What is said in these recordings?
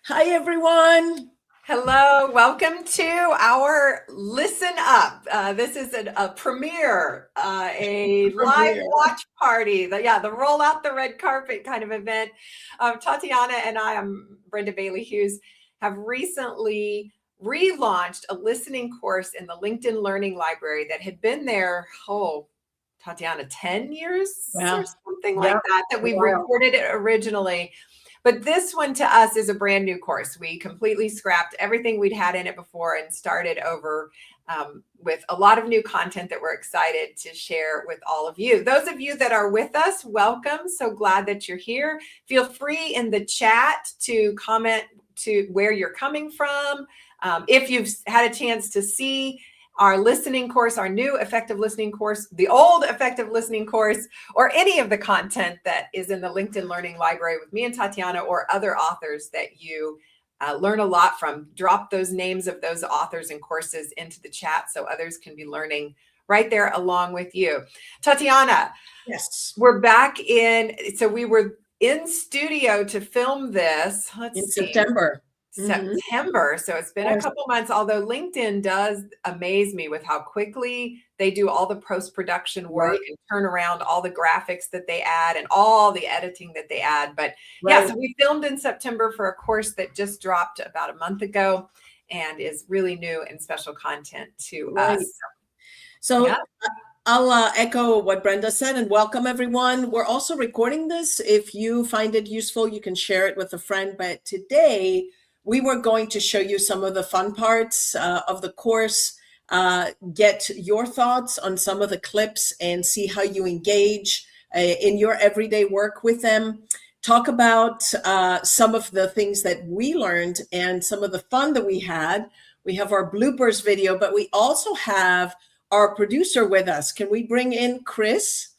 Hi, everyone. Hello, welcome to our Listen Up. This is a premiere, a live watch party. The roll out the red carpet kind of event. Tatiana and I'm Brenda Bailey Hughes, have recently relaunched a listening course in the LinkedIn Learning Library that had been there, Tatiana, 10 years or something like that we recorded it originally. But this one to us is a brand new course. We completely scrapped everything we'd had in it before and started over with a lot of new content that we're excited to share with all of you. Those of you that are with us, welcome. So glad that you're here. Feel free in the chat to comment to where you're coming from. If you've had a chance to see our listening course, our new effective listening course, the old effective listening course, or any of the content that is in the LinkedIn Learning Library with me and Tatiana or other authors that you learn a lot from, drop those names of those authors and courses into the chat so others can be learning right there along with you. Tatiana, yes, we're back in. So we were in studio to film this. Let's see. September. So it's been a couple months, although LinkedIn does amaze me with how quickly they do all the post-production work and turn around all the graphics that they add and all the editing that they add. But so we filmed in September for a course that just dropped about a month ago and is really new and special content to us. So I'll echo what Brenda said and welcome everyone. We're also recording this. If you find it useful, you can share it with a friend. But today, we were going to show you some of the fun parts of the course, get your thoughts on some of the clips and see how you engage in your everyday work with them. Talk about some of the things that we learned and some of the fun that we had. We have our bloopers video, but we also have our producer with us. Can we bring in Chris?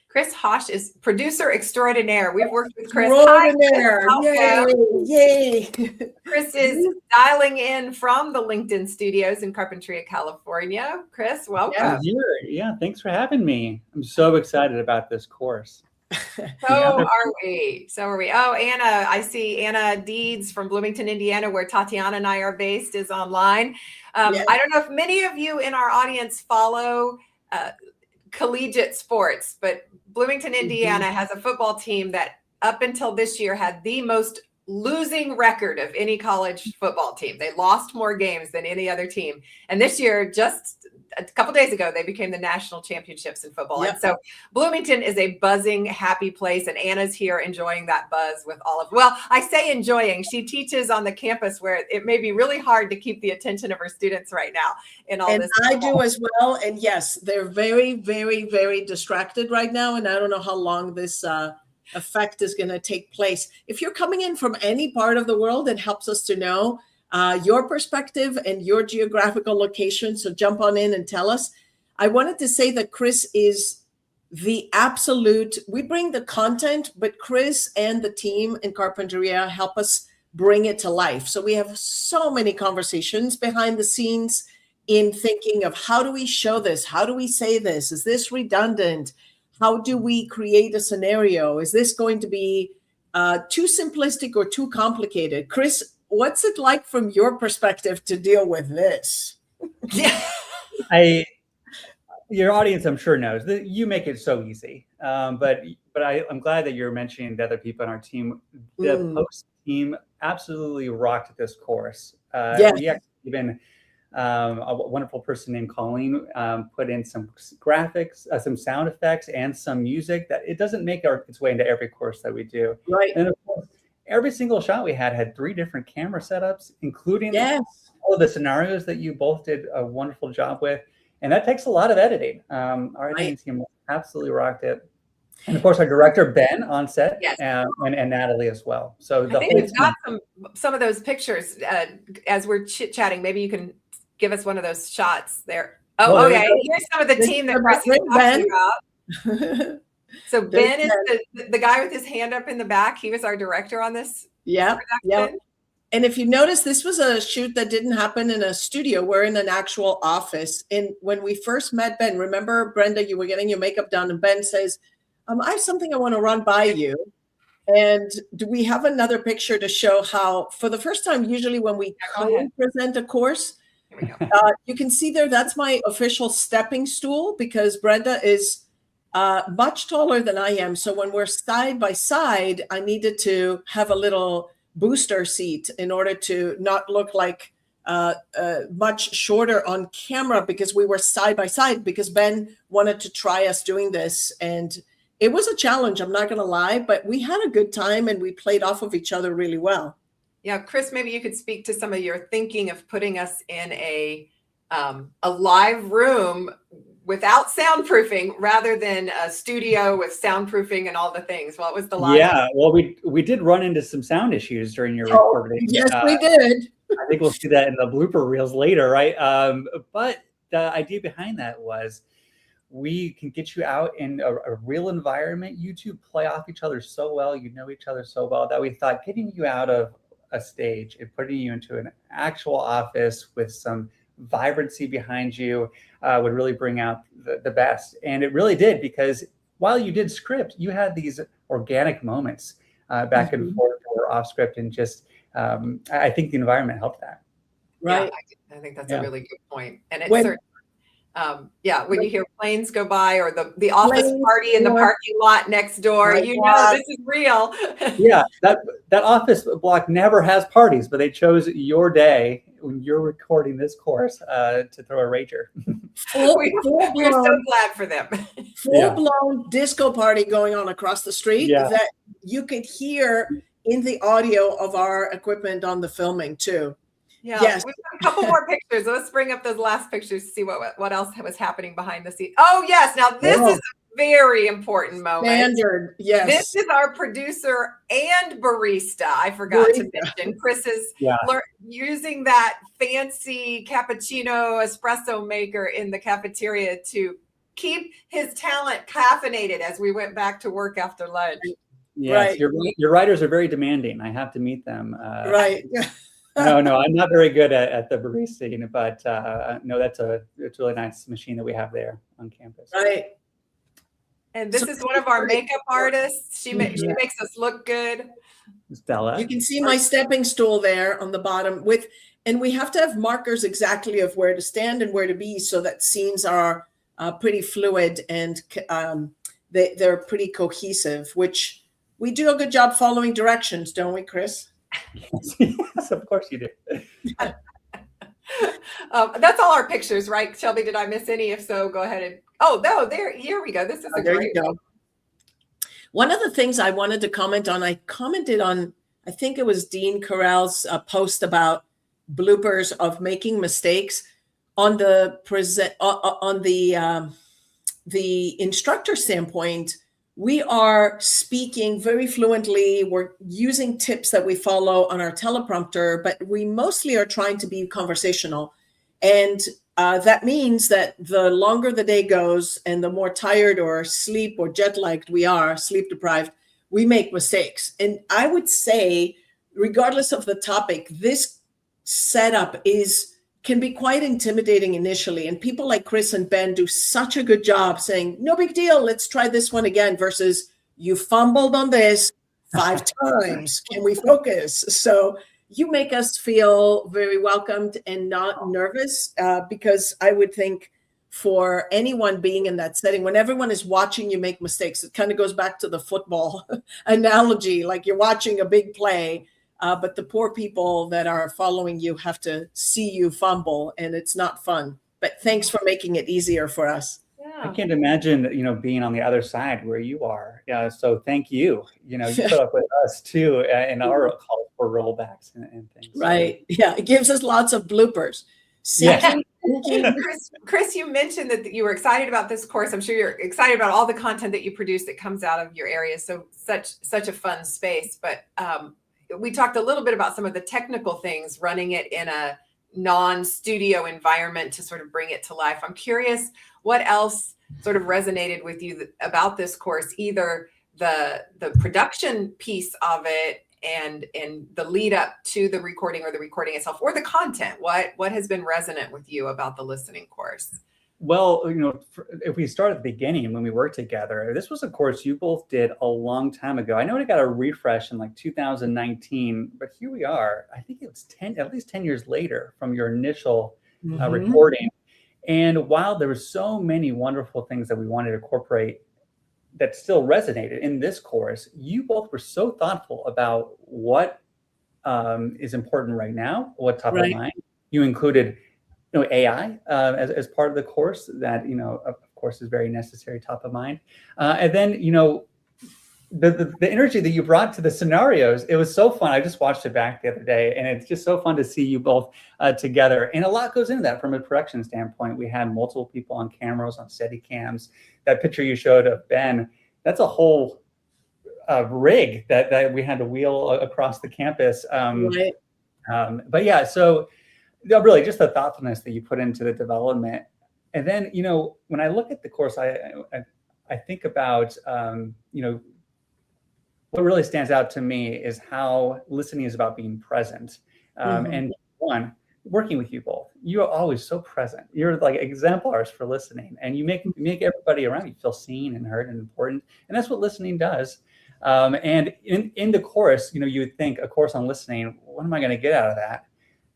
Chris Hosch is producer extraordinaire. We've worked with Chris. Hi, Chris. Yay. Chris is dialing in from the LinkedIn studios in Carpinteria, California. Chris, welcome. Yeah, thanks for having me. I'm so excited about this course. So are we. Oh, Anna, I see Anna Deeds from Bloomington, Indiana, where Tatiana and I are based, is online. I don't know if many of you in our audience follow collegiate sports, but Bloomington, Indiana has a football team that up until this year had the most losing record of any college football team. They lost more games than any other team. And this year, just a couple days ago, they became the national championships in football. And so Bloomington is a buzzing, happy place. And Anna's here enjoying that buzz with all of, well, I say enjoying. She teaches on the campus where it may be really hard to keep the attention of her students right now in all this. And I do as well. And yes, they're very, very, very distracted right now. And I don't know how long this effect is going to take place. If you're coming in from any part of the world, it helps us to know your perspective and your geographical location. So jump on in and tell us. I wanted to say that Chris is the absolute, we bring the content, but Chris and the team in Carpinteria help us bring it to life. So we have so many conversations behind the scenes in thinking of how do we show this? How do we say this? Is this redundant? How do we create a scenario? Is this going to be too simplistic or too complicated? Chris, what's it like from your perspective to deal with this? Your audience, I'm sure, knows that you make it so easy. But I'm glad that you're mentioning the other people on our team. The post team absolutely rocked this course. We actually even a wonderful person named Colleen put in some graphics, some sound effects, and some music that it doesn't make its way into every course that we do. Right. And of course, every single shot we had 3 different camera setups, including all of the scenarios that you both did a wonderful job with. And that takes a lot of editing. Our editing team absolutely rocked it. And of course, our director, Ben, on set, and Natalie as well. So I think we've got some of those pictures as we're chit-chatting. Maybe you can give us one of those shots there. Oh, okay. Here's some of the team that Chris is talking about. So Ben is the guy with his hand up in the back. He was our director on this. Yeah. And if you notice, this was a shoot that didn't happen in a studio. We're in an actual office. And when we first met Ben, remember, Brenda, you were getting your makeup done, and Ben says, I have something I want to run by you. And do we have another picture to show how, for the first time, usually when we present a course, Here we go. you can see there, that's my official stepping stool, because Brenda is much taller than I am. So when we're side by side, I needed to have a little booster seat in order to not look like much shorter on camera, because we were side by side, because Ben wanted to try us doing this. And it was a challenge, I'm not going to lie, but we had a good time and we played off of each other really well. Yeah, Chris, maybe you could speak to some of your thinking of putting us in a live room without soundproofing rather than a studio with soundproofing and all the things. What was the live? Yeah, well, we did run into some sound issues during your recording. Yes, we did. I think we'll see that in the blooper reels later, right? But the idea behind that was we can get you out in a real environment. You two play off each other so well, you know each other so well, that we thought getting you out of a stage and putting you into an actual office with some vibrancy behind you would really bring out the best. And it really did, because while you did script, you had these organic moments back and forth or off script, and just I think the environment helped that. Right. Yeah, I think that's a really good point. And it's when you hear planes go by or the office party in the parking lot next door, this is real. Yeah, that office block never has parties, but they chose your day when you're recording this course to throw a rager. We're so glad for them. Full-blown disco party going on across the street that you could hear in the audio of our equipment on the filming too. Yeah, yes. We've got a couple more pictures. Let's bring up those last pictures to see what else was happening behind the scenes. Oh, yes. Now, this is a very important moment. Standard, yes. This is our producer and barista. I forgot to mention. Chris is using that fancy cappuccino espresso maker in the cafeteria to keep his talent caffeinated as we went back to work after lunch. Yes, your writers are very demanding. I have to meet them. Right. No, I'm not very good at the barista, but no, it's a really nice machine that we have there on campus. Right. And this is one of our makeup artists. She makes us look good. Stella. You can see my stepping stool there on the bottom and we have to have markers exactly of where to stand and where to be, so that scenes are pretty fluid and they're pretty cohesive, which we do a good job following directions, don't we, Chris? Yes, of course you do. That's all our pictures, right, Shelby? Did I miss any? If so, go ahead and here we go. This is there you go. One of the things I wanted to comment on, I commented on, I think it was Dean Carell's post about bloopers of making mistakes on the instructor standpoint. We are speaking very fluently. We're using tips that we follow on our teleprompter, but we mostly are trying to be conversational. And that means that the longer the day goes and the more tired or sleep or jet lagged we are, sleep deprived, we make mistakes. And I would say, regardless of the topic, this setup can be quite intimidating initially. And people like Chris and Ben do such a good job saying, no big deal, let's try this one again, versus you fumbled on this 5 times. Can we focus? So you make us feel very welcomed and not nervous, because I would think for anyone being in that setting, when everyone is watching you make mistakes, it kind of goes back to the football analogy, like you're watching a big play. But the poor people that are following you have to see you fumble, and it's not fun. But thanks for making it easier for us. I can't imagine, being on the other side where you are. Yeah. So thank you. You put up with us too in our call for rollbacks and things. Right. Yeah. It gives us lots of bloopers. Chris, you mentioned that you were excited about this course. I'm sure you're excited about all the content that you produce that comes out of your area. So such a fun space. But we talked a little bit about some of the technical things, running it in a non-studio environment to sort of bring it to life. I'm curious what else sort of resonated with you about this course, either the production piece of it and the lead up to the recording or the recording itself, or the content. What has been resonant with you about the listening course? Well, if we start at the beginning when we worked together, this was a course you both did a long time ago. I know it got a refresh in like 2019, but here we are. I think it was at least 10 years later from your initial recording. And while there were so many wonderful things that we wanted to incorporate that still resonated in this course, you both were so thoughtful about what is important right now, what's top of mind. You included AI as part of the course that, of course, is very necessary, top of mind. And then, the energy that you brought to the scenarios, it was so fun. I just watched it back the other day, and it's just so fun to see you both together. And a lot goes into that from a production standpoint. We had multiple people on cameras, on steady cams. That picture you showed of Ben, that's a whole rig that we had to wheel across the campus. But yeah, so really just the thoughtfulness that you put into the development. And then, when I look at the course, I think about, what really stands out to me is how listening is about being present. And one, working with you both, you're always so present. You're like exemplars for listening, and you make everybody around you feel seen and heard and important. And that's what listening does. And in the course, you would think a course on listening, what am I going to get out of that?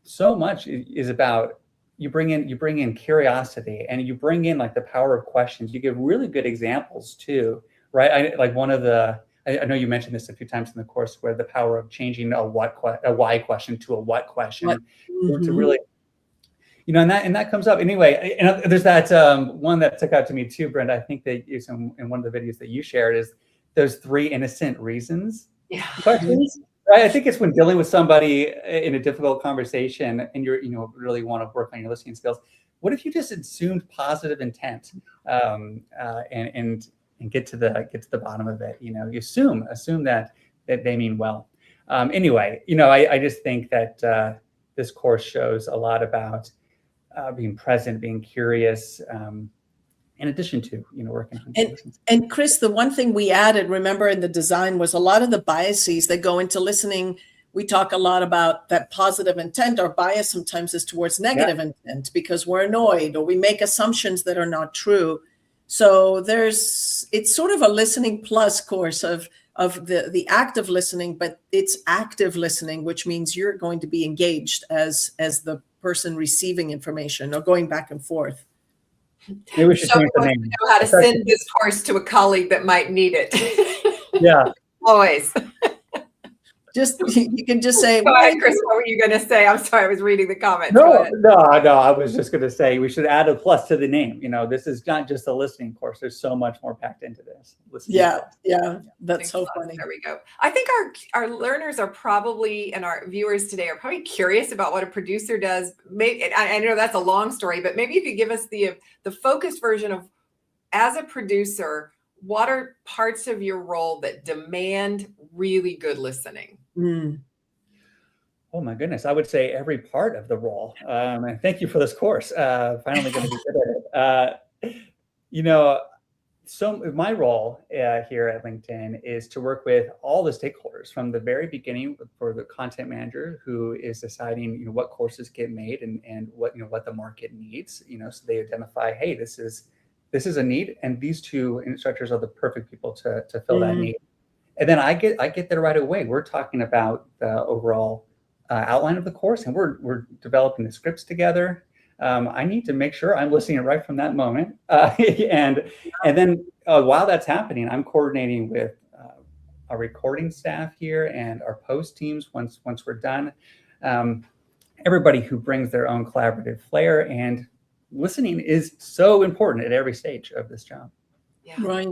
So much is about you bring in curiosity, and you bring in like the power of questions. You give really good examples too, right? I know you mentioned this a few times in the course, where the power of changing a why question to a what question to really, and that comes up anyway. And there's that one that stuck out to me too, Brenda. I think that in one of the videos that you shared is those 3 innocent reasons questions. Right? I think it's when dealing with somebody in a difficult conversation, and you really want to work on your listening skills. What if you just assumed positive intent and get to the bottom of it? You assume that they mean well. Anyway, I just think that this course shows a lot about being present, being curious, in addition to working on and Chris, the one thing we added, remember, in the design was a lot of the biases that go into listening. We talk a lot about that positive intent. Our bias sometimes is towards negative intent because we're annoyed or we make assumptions that are not true. So it's sort of a listening plus course of the act of listening, but it's active listening, which means you're going to be engaged as the person receiving information or going back and forth. Maybe we should change the name. Know how to send this course to a colleague that might need it. Yeah. Always. You can just say, go ahead, Chris, what were you going to say? I'm sorry, I was reading the comments. No, I was just going to say we should add a plus to the name. This is not just a listening course. There's so much more packed into this. Yeah, that's so funny. There we go. I think our learners are probably, and our viewers today are probably curious about what a producer does. Maybe, I know that's a long story, but maybe you could give us the focused version of, as a producer, what are parts of your role that demand really good listening? Oh my goodness, I would say every part of the role. And thank you for this course. Finally going to be good at it. So my role here at LinkedIn is to work with all the stakeholders from the very beginning for the content manager who is deciding, what courses get made and what the market needs. So they identify, hey, this is a need, and these 2 instructors are the perfect people to fill that need. And then I get there right away. We're talking about the overall outline of the course, and we're developing the scripts together. I need to make sure I'm listening right from that moment. And then while that's happening, I'm coordinating with our recording staff here and our post teams once we're done. Everybody who brings their own collaborative flair, and listening is so important at every stage of this job. Yeah. Right.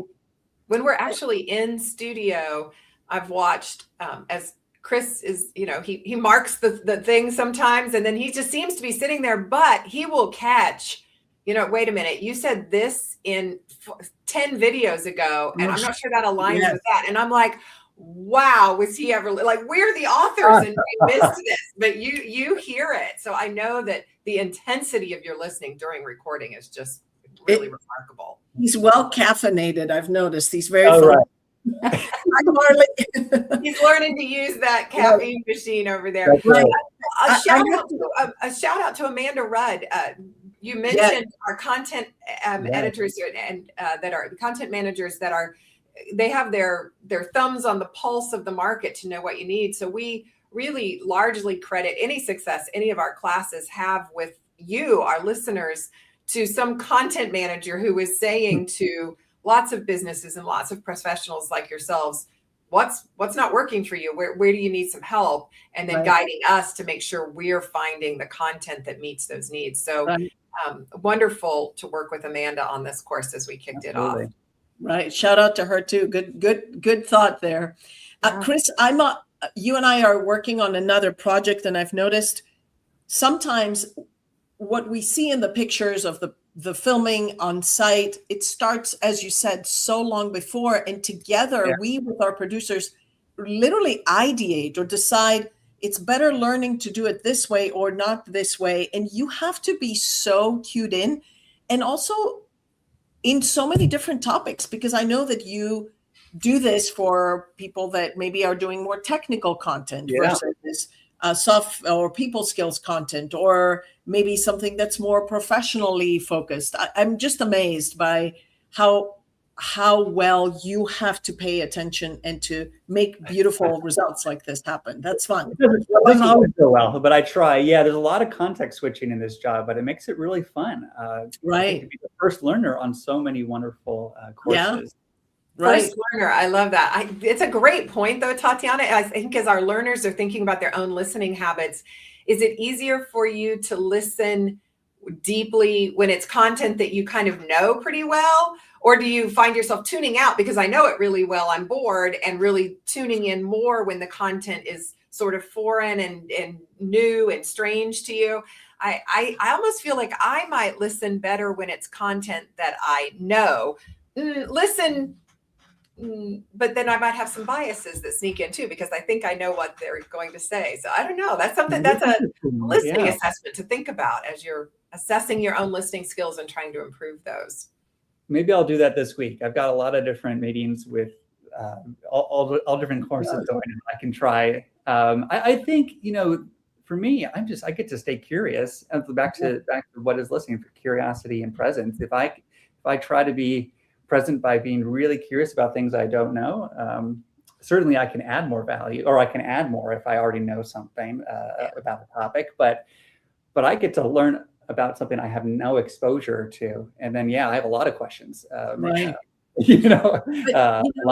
When we're actually in studio, I've watched as Chris is, he marks the thing sometimes, and then he just seems to be sitting there, but he will catch, wait a minute, you said this in 10 videos ago, and I'm not sure that aligns with that. And I'm like, wow, was he ever, like, we're the authors and we missed this, but you hear it. So I know that the intensity of your listening during recording is just really remarkable. He's well caffeinated. I've noticed he's very fun. Right. Hi, Marley. He's learning to use that caffeine machine over there. Right. A shout out to Amanda Rudd. You mentioned our content editors and that are content managers that they have their thumbs on the pulse of the market to know what you need. So we really largely credit any success any of our classes have with you, our listeners, to some content manager who is saying to lots of businesses and lots of professionals like yourselves, what's not working for you? Where do you need some help? And then guiding us to make sure we're finding the content that meets those needs. So wonderful to work with Amanda on this course as we kicked it off. Right. Shout out to her too. Good thought there. Chris, you and I are working on another project, and I've noticed sometimes what we see in the pictures of the filming on site, it starts, as you said, so long before, and together we with our producers literally ideate or decide it's better learning to do it this way or not this way. And you have to be so cued in, and also in so many different topics, because I know that you do this for people that maybe are doing more technical content versus soft or people skills content, or maybe something that's more professionally focused. I'm just amazed by how well you have to pay attention and to make beautiful results like this happen. That's fun. It doesn't always go well, but I try. Yeah, there's a lot of context switching in this job, but it makes it really fun. Right. To be the first learner on so many wonderful courses. First learner. I love that. It's a great point though, Tatiana. I think as our learners are thinking about their own listening habits, is it easier for you to listen deeply when it's content that you kind of know pretty well? Or do you find yourself tuning out because I know it really well, I'm bored, and really tuning in more when the content is sort of foreign and new and strange to you? I almost feel like I might listen better when it's content that I know. But then I might have some biases that sneak in too, because I think I know what they're going to say. So I don't know. That's a listening assessment to think about as you're assessing your own listening skills and trying to improve those. Maybe I'll do that this week. I've got a lot of different meetings with all different courses going on. I can try. I think, for me, I get to stay curious. And back to what is listening, for curiosity and presence. If I try to be present by being really curious about things I don't know, certainly I can add more value, or I can add more if I already know something about the topic. But I get to learn about something I have no exposure to, and then I have a lot of questions. A lot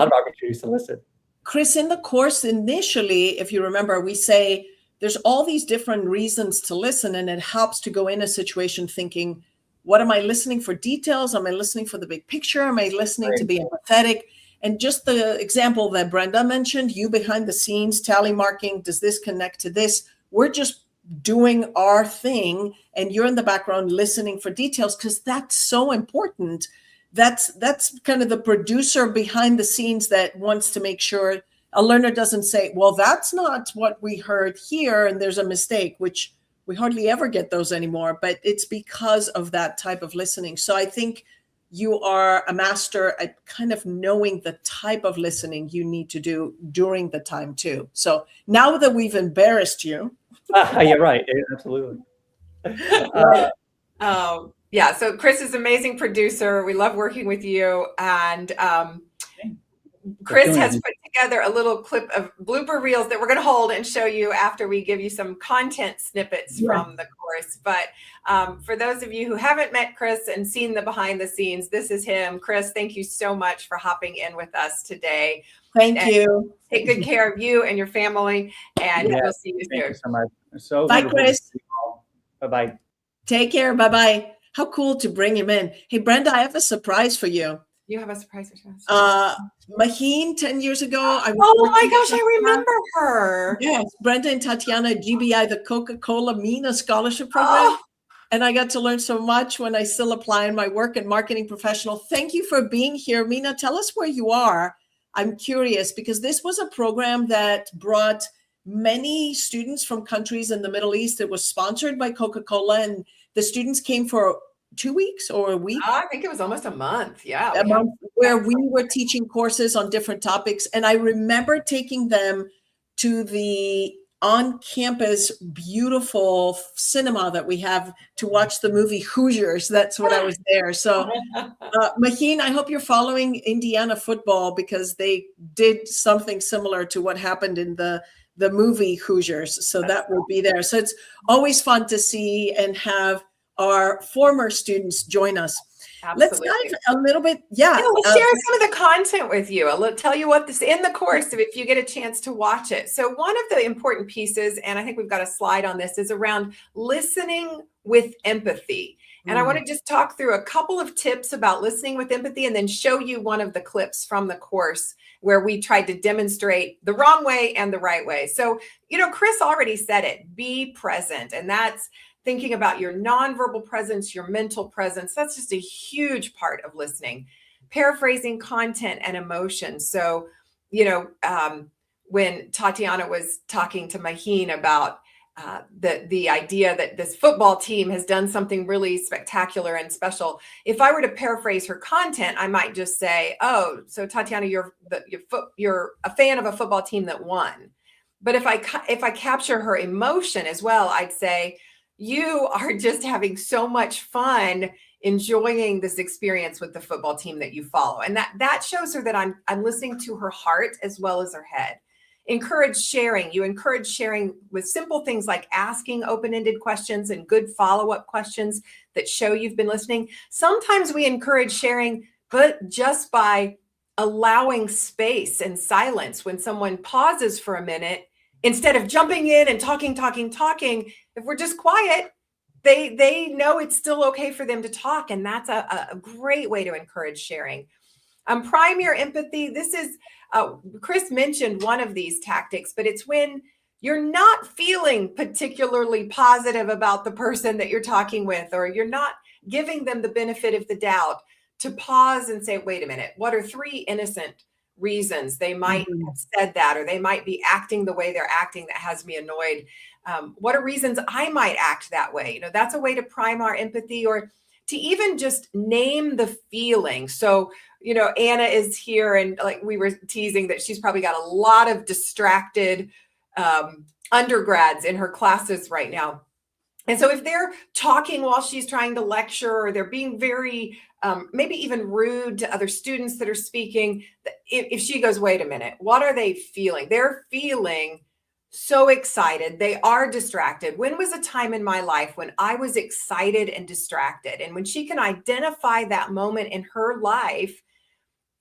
of opportunities to listen. Chris, in the course initially, if you remember, we say there's all these different reasons to listen, and it helps to go in a situation thinking, what am I listening for details? Am I listening for the big picture? Am I listening to be empathetic? And just the example that Brenda mentioned, you behind the scenes, tally marking, does this connect to this? We're just doing our thing, and you're in the background listening for details, because that's so important. That's kind of the producer behind the scenes that wants to make sure a learner doesn't say, well, that's not what we heard here, and there's a mistake, which we hardly ever get those anymore, but it's because of that type of listening. So I think you are a master at kind of knowing the type of listening you need to do during the time too. So now that we've embarrassed you. You're right. Absolutely. So Chris is an amazing producer. We love working with you. And Chris has put together a little clip of blooper reels that we're going to hold and show you after we give you some content snippets from the course. But for those of you who haven't met Chris and seen the behind the scenes, this is him. Chris, thank you so much for hopping in with us today. Thank you. Take good care of you and your family, and we'll see you soon. Thank you so much. Bye, Chris. Bye-bye. Take care. Bye-bye. How cool to bring him in. Hey, Brenda, I have a surprise for you. You have a surprise for us. Maheen, 10 years ago. Oh my gosh, I remember her. Yes, Brenda and Tatiana at GBI, the Coca-Cola MENA Scholarship Program. Oh. And I got to learn so much when I still apply in my work and marketing professional. Thank you for being here. Mina, tell us where you are. I'm curious, because this was a program that brought many students from countries in the Middle East. It was sponsored by Coca-Cola, and the students came for 2 weeks or a week? I think it was almost a month. Yeah. A month, where we were teaching courses on different topics. And I remember taking them to the on-campus beautiful cinema that we have to watch the movie Hoosiers. That's what I was there. So Maheen, I hope you're following Indiana football, because they did something similar to what happened in the movie Hoosiers. So that will be there. So it's always fun to see and have our former students join us. Absolutely. Let's dive a little bit. Yeah. Let's share some of the content with you. I'll tell you what this in the course if you get a chance to watch it. So one of the important pieces, and I think we've got a slide on this, is around listening with empathy. And I want to just talk through a couple of tips about listening with empathy, and then show you one of the clips from the course where we tried to demonstrate the wrong way and the right way. So, Chris already said it, be present. And that's thinking about your nonverbal presence, your mental presence. That's just a huge part of listening. Paraphrasing content and emotion. So, when Tatiana was talking to Maheen about the idea that this football team has done something really spectacular and special, if I were to paraphrase her content, I might just say, "Oh, so Tatiana, you're a fan of a football team that won." But if I capture her emotion as well, I'd say, "You are just having so much fun enjoying this experience with the football team that you follow," and that shows her that I'm listening to her heart as well as her head. Encourage sharing. You encourage sharing with simple things like asking open-ended questions and good follow-up questions that show you've been listening. Sometimes we encourage sharing, but just by allowing space and silence when someone pauses for a minute, instead of jumping in and talking, if we're just quiet, they know it's still okay for them to talk. And that's a great way to encourage sharing. Prime your empathy. This is, Chris mentioned one of these tactics, but it's when you're not feeling particularly positive about the person that you're talking with, or you're not giving them the benefit of the doubt, to pause and say, wait a minute, what are 3 innocent reasons they might have said that, or they might be acting the way they're acting that has me annoyed? What are reasons I might act that way? That's a way to prime our empathy, or to even just name the feeling. So, Anna is here, and like we were teasing that she's probably got a lot of distracted undergrads in her classes right now. And so if they're talking while she's trying to lecture, or they're being very, maybe even rude to other students that are speaking, if she goes, wait a minute, what are they feeling? They're feeling so excited. They are distracted. When was a time in my life when I was excited and distracted? And when she can identify that moment in her life,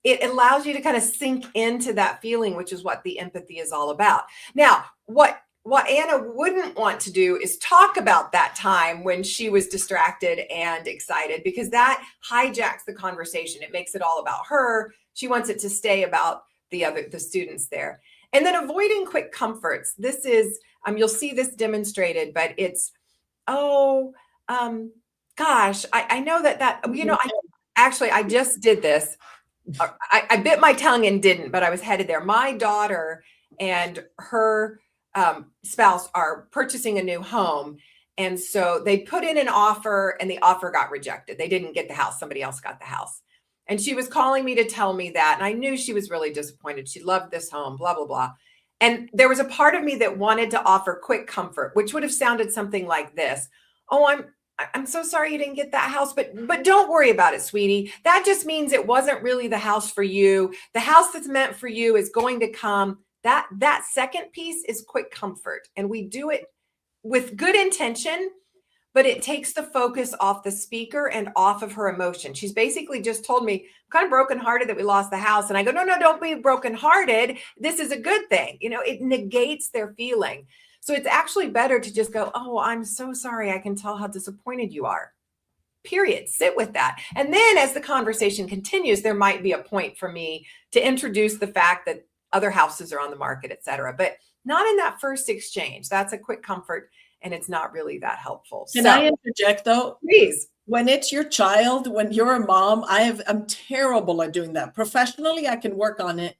it allows you to kind of sink into that feeling, which is what the empathy is all about. Now, what Anna wouldn't want to do is talk about that time when she was distracted and excited, because that hijacks the conversation. It makes it all about her. She wants it to stay about the students there. And then avoiding quick comforts. This is, you'll see this demonstrated, but it's, gosh, I know that, I just did this. I bit my tongue and didn't, but I was headed there. My daughter and her spouse are purchasing a new home. And so they put in an offer, and the offer got rejected. They didn't get the house. Somebody else got the house. And she was calling me to tell me that. And I knew she was really disappointed. She loved this home, blah, blah, blah. And there was a part of me that wanted to offer quick comfort, which would have sounded something like this. "Oh, I'm so sorry you didn't get that house, but don't worry about it, sweetie. That just means it wasn't really the house for you. The house that's meant for you is going to come." That second piece is quick comfort. And we do it with good intention, but it takes the focus off the speaker and off of her emotion. She's basically just told me, "I'm kind of brokenhearted that we lost the house." And I go, no, don't be brokenhearted. This is a good thing. It negates their feeling. So it's actually better to just go, "Oh, I'm so sorry. I can tell how disappointed you are." Period. Sit with that. And then as the conversation continues, there might be a point for me to introduce the fact that other houses are on the market, et cetera, but not in that first exchange. That's a quick comfort, and it's not really that helpful. Can I interject though? Please. When it's your child, when you're a mom, I'm terrible at doing that. Professionally, I can work on it,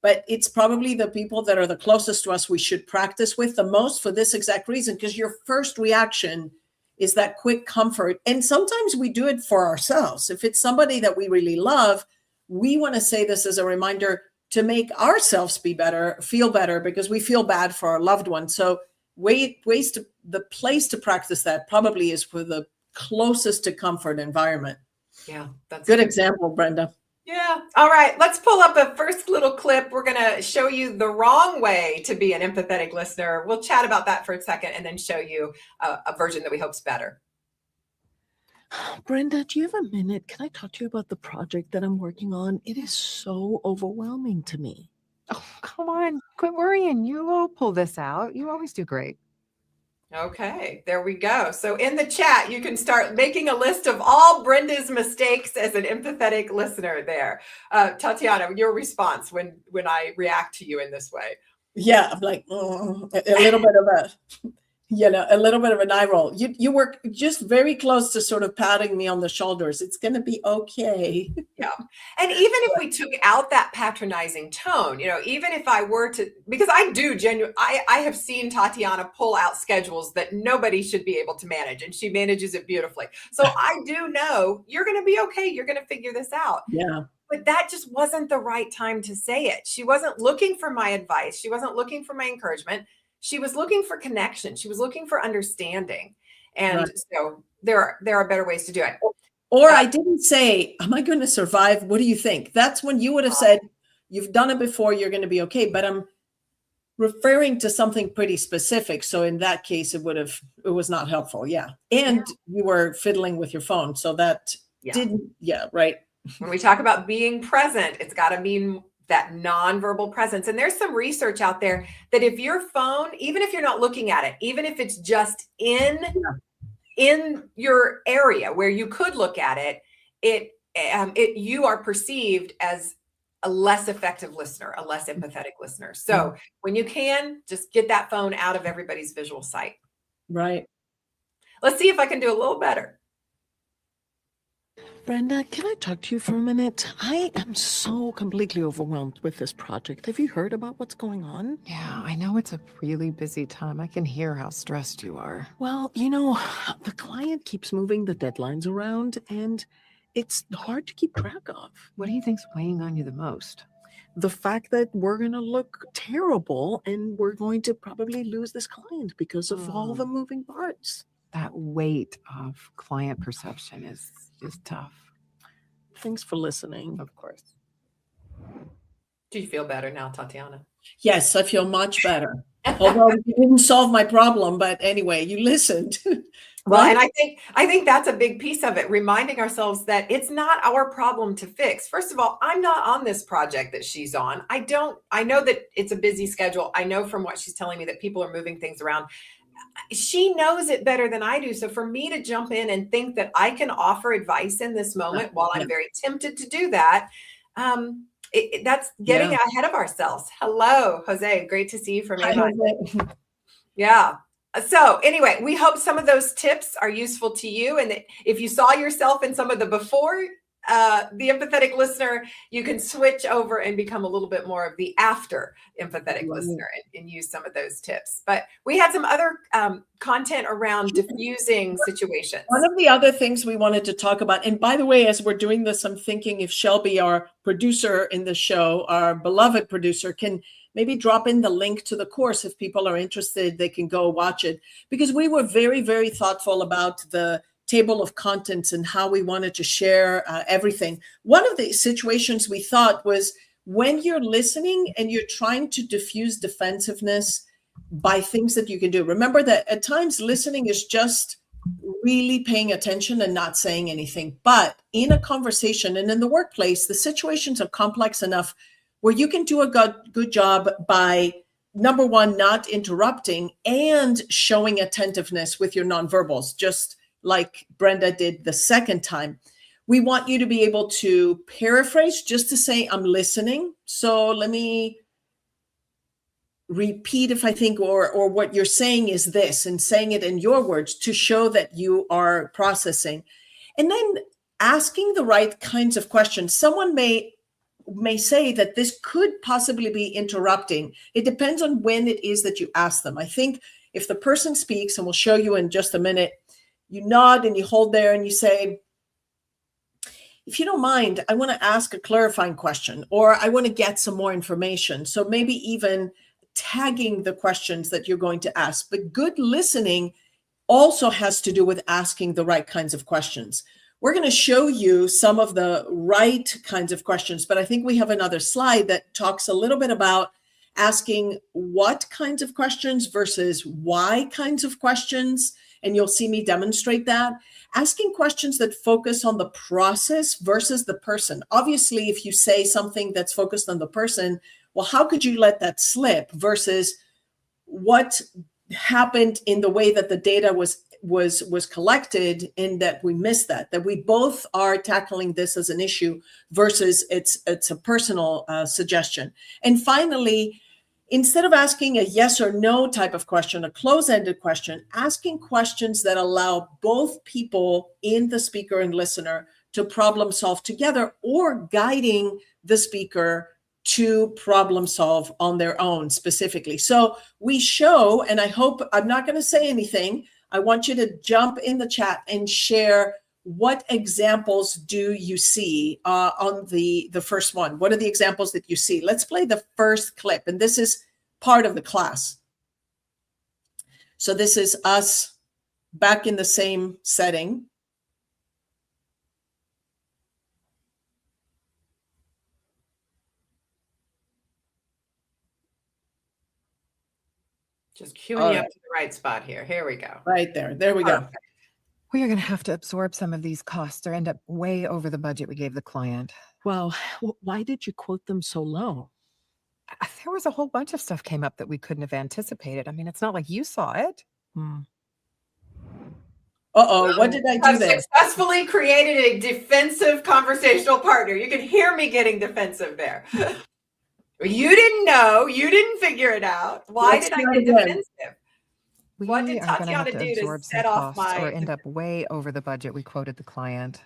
but it's probably the people that are the closest to us we should practice with the most, for this exact reason, because your first reaction is that quick comfort. And sometimes we do it for ourselves. If it's somebody that we really love, we want to say this as a reminder, to make ourselves feel better because we feel bad for our loved ones. So the place to practice that probably is for the closest to comfort environment. Yeah, that's good example, Brenda. Yeah. All right. Let's pull up a first little clip. We're going to show you the wrong way to be an empathetic listener. We'll chat about that for a second and then show you a version that we hope's better. Brenda, do you have a minute? Can I talk to you about the project that I'm working on? It is so overwhelming to me. Oh, come on. Quit worrying. You will pull this out. You always do great. Okay, there we go. So in the chat, you can start making a list of all Brenda's mistakes as an empathetic listener there. Tatiana, your response when I react to you in this way. Yeah, I'm like, a little bit of a little bit of an eye roll. You were just very close to sort of patting me on the shoulders. It's going to be okay. Yeah. And even if we took out that patronizing tone, even if I were to, because I do I have seen Tatiana pull out schedules that nobody should be able to manage, and she manages it beautifully. So I do know you're going to be okay. You're going to figure this out. Yeah. But that just wasn't the right time to say it. She wasn't looking for my advice. She wasn't looking for my encouragement. She was looking for connection. She was looking for understanding. And right. So there are better ways to do it. Or I didn't say, am I going to survive? What do you think? That's when you would have said, you've done it before, you're going to be okay. But I'm referring to something pretty specific. So in that case, it was not helpful. Yeah. And you were fiddling with your phone. So that right. When we talk about being present, it's got to mean that nonverbal presence. And there's some research out there that if your phone, even if you're not looking at it, even if it's just in your area where you could look at it, you are perceived as a less effective listener, a less empathetic listener. So when you can, just get that phone out of everybody's visual sight. Right. Let's see if I can do a little better. Brenda, can I talk to you for a minute? I am so completely overwhelmed with this project. Have you heard about what's going on? Yeah, I know it's a really busy time. I can hear how stressed you are. Well, the client keeps moving the deadlines around, and it's hard to keep track of. What do you think's weighing on you the most? The fact that we're going to look terrible and we're going to probably lose this client because of all the moving parts. That weight of client perception is tough. Thanks for listening. Of course. Do you feel better now, Tatiana? Yes, I feel much better. Although you didn't solve my problem, but anyway, you listened. Well, and I think that's a big piece of it, reminding ourselves that it's not our problem to fix. First of all, I'm not on this project that she's on. I know that it's a busy schedule. I know from what she's telling me that people are moving things around. She knows it better than I do. So for me to jump in and think that I can offer advice in this moment, while I'm very tempted to do that, that's getting ahead of ourselves. Hello, Jose. Great to see you from Anaheim. Yeah. So anyway, we hope some of those tips are useful to you. And that if you saw yourself in some of the before, the empathetic listener, you can switch over and become a little bit more of the after empathetic listener and use some of those tips. But we had some other content around diffusing situations. One of the other things we wanted to talk about, and by the way, as we're doing this, I'm thinking if Shelby, our producer in the show, our beloved producer, can maybe drop in the link to the course. If people are interested, they can go watch it, because we were very, very thoughtful about the table of contents and how we wanted to share everything. One of the situations we thought was when you're listening and you're trying to diffuse defensiveness by things that you can do. Remember that at times listening is just really paying attention and not saying anything. But in a conversation and in the workplace, the situations are complex enough where you can do a good job by, number one, not interrupting and showing attentiveness with your nonverbals, just like Brenda did the second time. We want you to be able to paraphrase, just to say, I'm listening. So let me repeat if I think, or what you're saying is this, and saying it in your words to show that you are processing. And then asking the right kinds of questions. Someone may say that this could possibly be interrupting. It depends on when it is that you ask them. I think if the person speaks, and we'll show you in just a minute, you nod and you hold there and you say, if you don't mind, I want to ask a clarifying question, or I want to get some more information. So maybe even tagging the questions that you're going to ask. But good listening also has to do with asking the right kinds of questions. We're going to show you some of the right kinds of questions, but I think we have another slide that talks a little bit about asking what kinds of questions versus why kinds of questions. And you'll see me demonstrate that. Asking questions that focus on the process versus the person. Obviously, if you say something that's focused on the person, well, how could you let that slip versus what happened in the way that the data was collected, and that we missed that we both are tackling this as an issue versus it's a personal suggestion. And finally, instead of asking a yes or no type of question, a close-ended question, asking questions that allow both people in the speaker and listener to problem solve together, or guiding the speaker to problem solve on their own specifically. So we show, and I hope, I'm not going to say anything. I want you to jump in the chat and share what examples do you see on the first one. What are the examples that you see? Let's play the first clip, and this is part of the class. So this is us back in the same setting. Just queuing All you up right. to the right spot here. Here we go. Right there. There we go. Perfect. We are going to have to absorb some of these costs or end up way over the budget we gave the client. Well, why did you quote them so low? There was a whole bunch of stuff came up that we couldn't have anticipated. I mean, it's not like you saw it. Uh-oh, what did I do I've there? successfully created a defensive conversational partner. You can hear me getting defensive there. You didn't know. You didn't figure it out. Why Let's did I try get it again. defensive? We What did are going to Tatiana have to do to absorb some set off costs or my- end up way over the budget we quoted the client.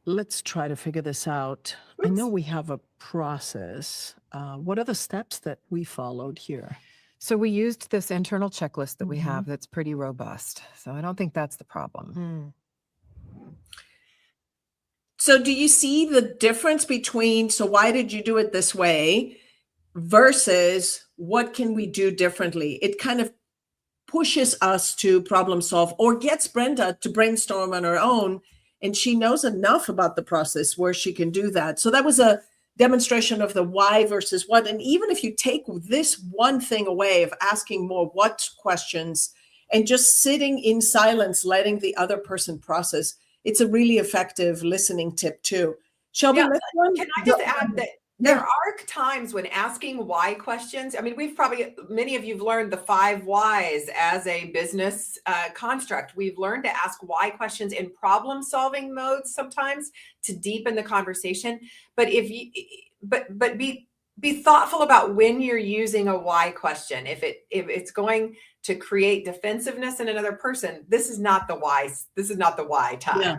Let's try to figure this out. I know we have a process. What are the steps that we followed here? So we used this internal checklist that we have that's pretty robust. So I don't think that's the problem. So do you see the difference between, so why did you do it this way versus what can we do differently? It kind of pushes us to problem solve, or gets Brenda to brainstorm on her own. And she knows enough about the process where she can do that. So that was a demonstration of the why versus what. And even if you take this one thing away of asking more what questions and just sitting in silence, letting the other person process, it's a really effective listening tip too. Shelby, Yeah, next one. Can I just add that Yeah. there are times when asking why questions, I mean, many of you've learned the 5 whys as a business construct. We've learned to ask why questions in problem solving modes sometimes to deepen the conversation. But but be thoughtful about when you're using a why question. If it's going to create defensiveness in another person, this is not the why time. Yeah.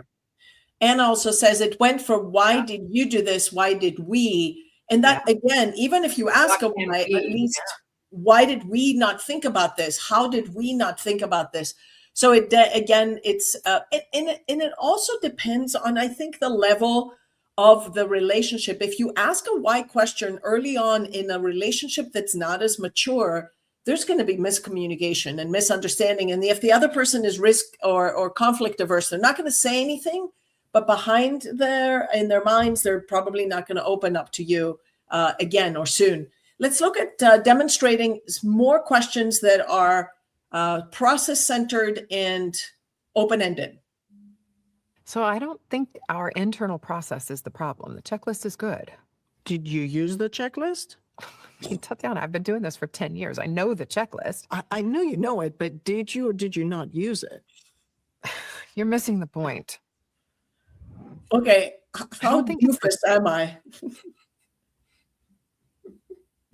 Anna also says it went from why did you do this? Why did we? And that again, even if you ask a why, at least why did we not think about this? How did we not think about this? So it again, it's and it also depends on, I think, the level of the relationship. If you ask a why question early on in a relationship that's not as mature, there's going to be miscommunication and misunderstanding. And if the other person is risk or conflict averse, they're not going to say anything. But behind in their minds, they're probably not going to open up to you again or soon. Let's look at demonstrating more questions that are process-centered and open-ended. So I don't think our internal process is the problem. The checklist is good. Did you use the checklist? Tatiana, I've been doing this for 10 years. I know the checklist. I know you know it, but did you or did you not use it? You're missing the point. Okay, how don't think it's doofus am I?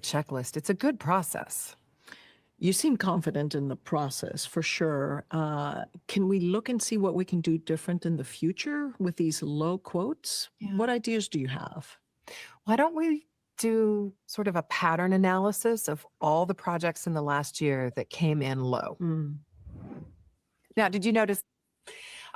Checklist. It's a good process. You seem confident in the process for sure. Can we look and see what we can do different in the future with these low quotes? Yeah. What ideas do you have? Why don't we do sort of a pattern analysis of all the projects in the last year that came in low? Now, did you notice?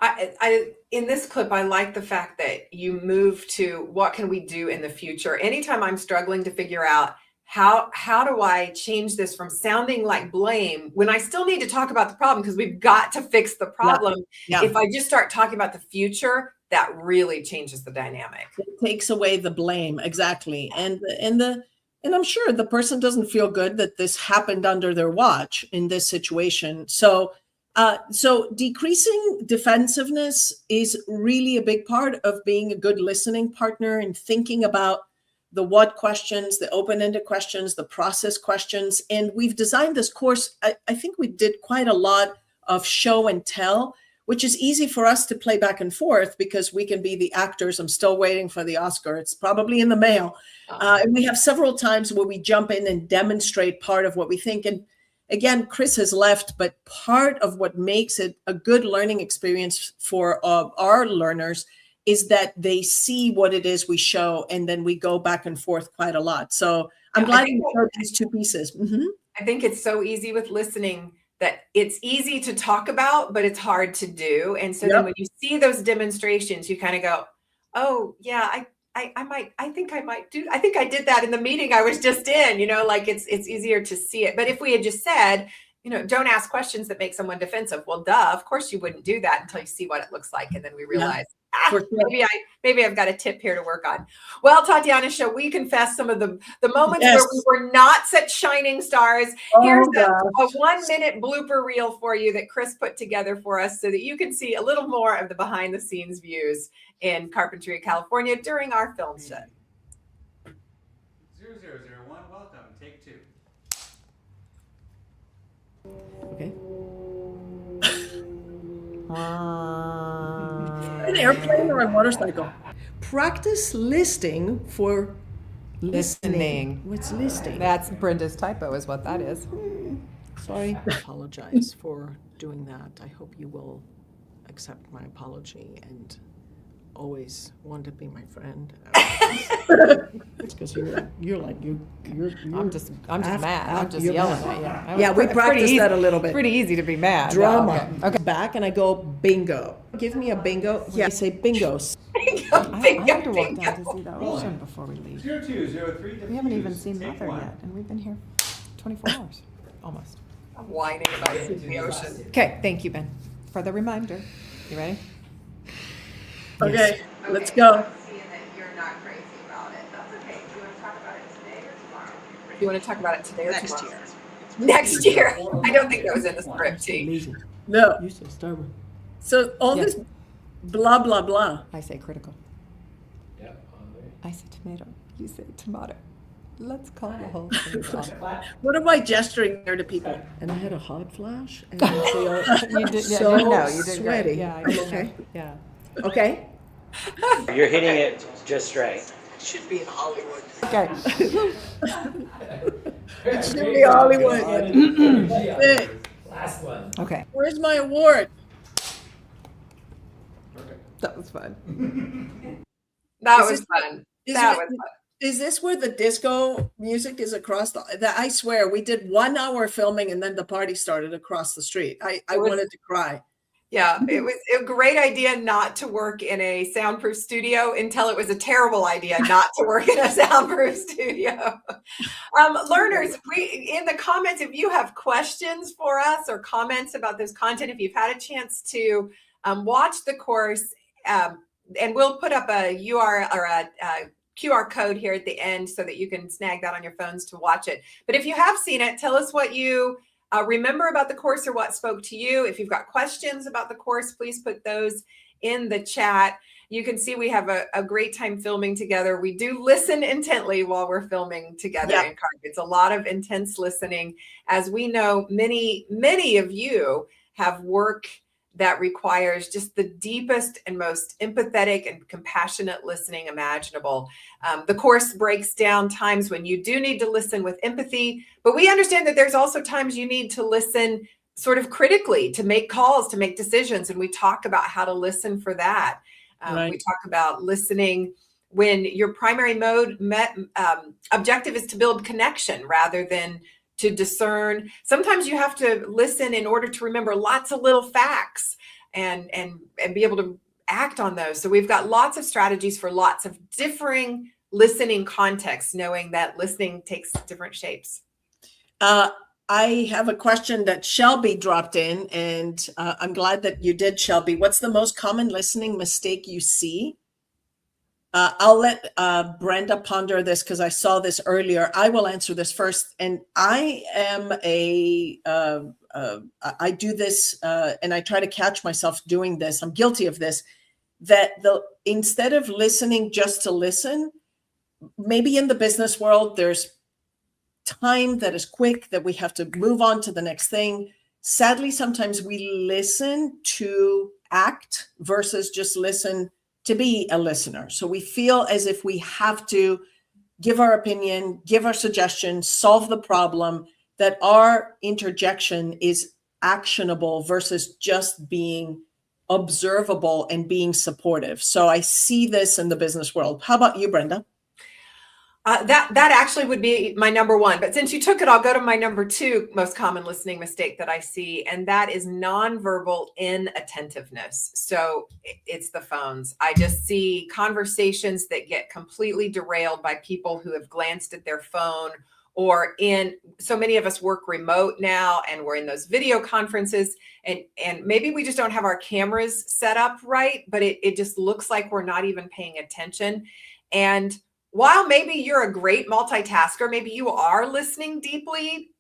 In this clip, I like the fact that you move to what can we do in the future. Anytime I'm struggling to figure out how do I change this from sounding like blame when I still need to talk about the problem, because we've got to fix the problem. Yeah. If I just start talking about the future, that really changes the dynamic. It takes away the blame. Exactly. And I'm sure the person doesn't feel good that this happened under their watch in this situation. So decreasing defensiveness is really a big part of being a good listening partner and thinking about the what questions, the open-ended questions, the process questions. And we've designed this course. I think we did quite a lot of show and tell, which is easy for us to play back and forth because we can be the actors. I'm still waiting for the Oscar. It's probably in the mail. And we have several times where we jump in and demonstrate part of what we think. And again, Chris has left, but part of what makes it a good learning experience for our learners is that they see what it is we show, and then we go back and forth quite a lot. So I'm glad you showed these two pieces. Mm-hmm. I think it's so easy with listening that it's easy to talk about, but it's hard to do. And so then when you see those demonstrations, you kind of go, oh yeah, I think I did that in the meeting I was just in, like it's easier to see it. But if we had just said, don't ask questions that make someone defensive. Well, duh, of course you wouldn't do that until you see what it looks like. And then we realize, maybe I've got a tip here to work on. Well, Tatiana, shall we confess some of the moments where we were not such shining stars? Here's a 1-minute blooper reel for you that Chris put together for us so that you can see a little more of the behind the scenes views in Carpinteria, California during our film set. 0001, welcome, take 2. Okay. An airplane or a motorcycle? Practice listing for listening. What's listing? That's Brenda's typo is what that is. Sorry. I apologize for doing that. I hope you will accept my apology and always want to be my friend. It's because you're like you're I'm just mad. I'm just yelling at you. Yeah, we practiced that a little bit. Pretty easy to be mad. Drama. Okay. Back and I go bingo. Give me a bingo. Yeah. I say bingos. I had to walk down to see the ocean before we leave. 0203. We haven't even seen Mother yet, and we've been here 24 hours, almost. I'm whining about seeing the ocean. Okay, thank you, Ben, for the reminder. You ready? Okay, let's go. Seeing that you're not crazy about it. That's okay. Do you want to talk about it today or tomorrow? Do you want to talk about it today or Next tomorrow? Next year. I don't think that was in the script, T. lazy. No. You said stubborn. So all Yeah. this blah, blah, blah. I say critical. Yep, I say tomato. You say tomato. Let's call the whole thing off. What am I gesturing there to people? And I had a hot flash, and they are You did, yeah, so no, you did sweaty. great. Yeah, I know. Okay. Yeah. Okay. You're hitting it just right. Should be in Hollywood. Okay. It should be Hollywood. Hey, Last one. Okay. where's my award? That was fun. That Is was this- fun. Is, That it- was fun. is this where the disco music is across the I swear, we did 1 hour filming and then the party started across the street. I was- wanted to cry. Yeah, it was a great idea not to work in a soundproof studio until it was a terrible idea not to work in a soundproof studio. Learners, in the comments, if you have questions for us or comments about this content, if you've had a chance to watch the course, and we'll put up a URL or a QR code here at the end so that you can snag that on your phones to watch it. But if you have seen it, tell us what you remember about the course or what spoke to you. If you've got questions about the course, please put those in the chat. You can see we have a great time filming together. We do listen intently while we're filming together in Carp. It's a lot of intense listening. As we know, many of you have work that requires just the deepest and most empathetic and compassionate listening imaginable. The course breaks down times when you do need to listen with empathy, but we understand that there's also times you need to listen sort of critically, to make calls, to make decisions. And we talk about how to listen for that. Right. We talk about listening when your primary objective is to build connection rather than to discern. Sometimes you have to listen in order to remember lots of little facts. and be able to act on those. So we've got lots of strategies for lots of differing listening contexts, knowing that listening takes different shapes. I have a question that Shelby dropped in, and I'm glad that you did, Shelby. What's the most common listening mistake you see? I'll let Brenda ponder this because I saw this earlier. I will answer this first. And I am I do this and I try to catch myself doing this. I'm guilty of this, that instead of listening just to listen, maybe in the business world, there's time that is quick that we have to move on to the next thing. Sadly, sometimes we listen to act versus just listen to be a listener. So we feel as if we have to give our opinion, give our suggestions, solve the problem, that our interjection is actionable versus just being observable and being supportive. So I see this in the business world. How about you, Brenda? That actually would be my number one. But since you took it, I'll go to my number two most common listening mistake that I see, and that is nonverbal inattentiveness. So it's the phones. I just see conversations that get completely derailed by people who have glanced at their phone, or so many of us work remote now, and we're in those video conferences, and maybe we just don't have our cameras set up right, but it just looks like we're not even paying attention. And while maybe you're a great multitasker, maybe you are listening deeply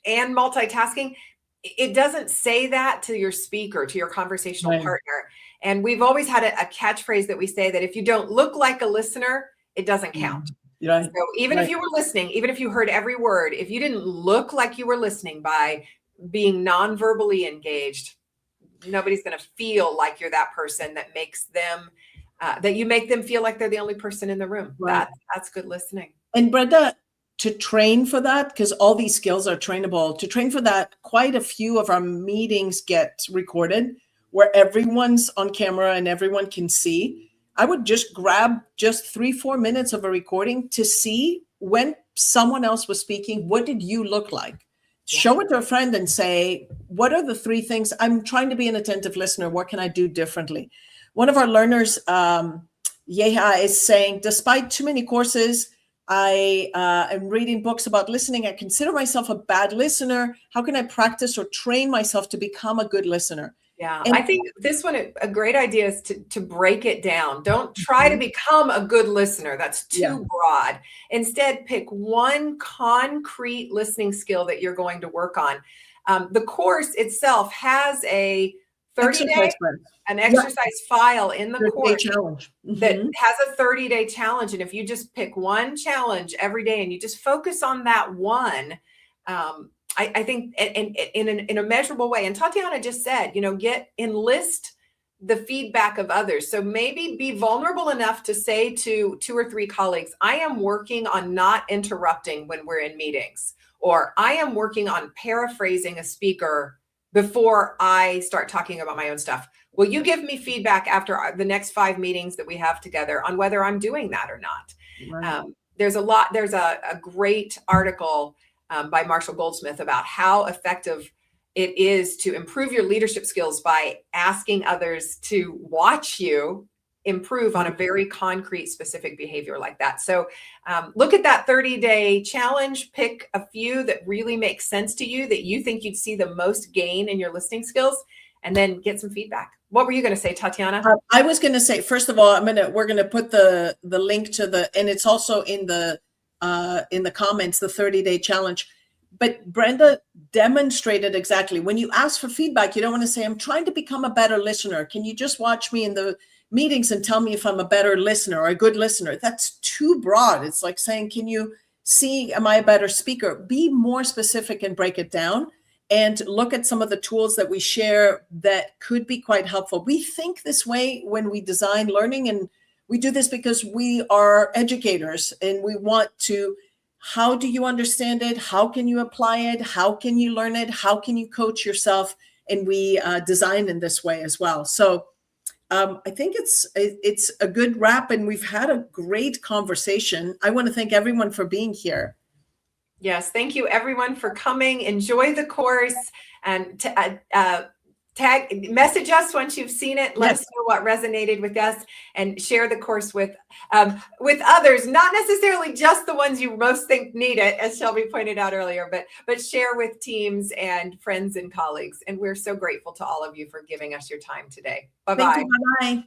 and multitasking, it doesn't say that to your speaker, to your conversational partner. And we've always had a catchphrase that we say that if you don't look like a listener, it doesn't count. So even if you were listening, even if you heard every word, if you didn't look like you were listening by being non-verbally engaged, nobody's going to feel like you're that person that makes them that you make them feel like they're the only person in the room. Right. That's good listening. And Brenda, to train for that, because all these skills are trainable, to train for that, quite a few of our meetings get recorded where everyone's on camera and everyone can see. I would just grab just 3-4 minutes of a recording to see when someone else was speaking, what did you look like? Yeah. Show it to a friend and say, what are the 3 things? I'm trying to be an attentive listener. What can I do differently? One of our learners, Yeha, is saying, despite too many courses, I am reading books about listening. I consider myself a bad listener. How can I practice or train myself to become a good listener? Yeah, and I think this one, a great idea is to break it down. Don't try to become a good listener. That's too broad. Instead, pick one concrete listening skill that you're going to work on. The course itself has a 30-day, an exercise file in the course that has a 30-day challenge. And if you just pick one challenge every day and you just focus on that one, I think in a measurable way. And Tatiana just said, enlist the feedback of others. So maybe be vulnerable enough to say to 2 or 3 colleagues, I am working on not interrupting when we're in meetings, or I am working on paraphrasing a speaker before I start talking about my own stuff. Will you give me feedback after the next 5 meetings that we have together on whether I'm doing that or not? Right. There's a great article by Marshall Goldsmith about how effective it is to improve your leadership skills by asking others to watch you improve on a very concrete, specific behavior like that. So look at that 30-day challenge, pick a few that really make sense to you, that you think you'd see the most gain in your listening skills, and then get some feedback. What were you going to say, Tatiana? I was going to say, first of all, we're going to put the link to and it's also in the comments, the 30-day challenge. But Brenda demonstrated exactly, when you ask for feedback, you don't want to say, I'm trying to become a better listener. Can you just watch me in the meetings and tell me if I'm a better listener or a good listener? That's too broad. It's like saying, can you see, am I a better speaker? Be more specific and break it down, and look at some of the tools that we share that could be quite helpful. We think this way when we design learning, and we do this because we are educators and we want to, how do you understand it? How can you apply it? How can you learn it? How can you coach yourself? And we design in this way as well. So I think it's a good wrap, and we've had a great conversation. I want to thank everyone for being here. Yes, thank you everyone for coming. Enjoy the course, and Message us once you've seen it. Let us know what resonated with us, and share the course with others, not necessarily just the ones you most think need it, as Shelby pointed out earlier, but share with teams and friends and colleagues. And we're so grateful to all of you for giving us your time today. Bye-bye. Thank you. Bye-bye.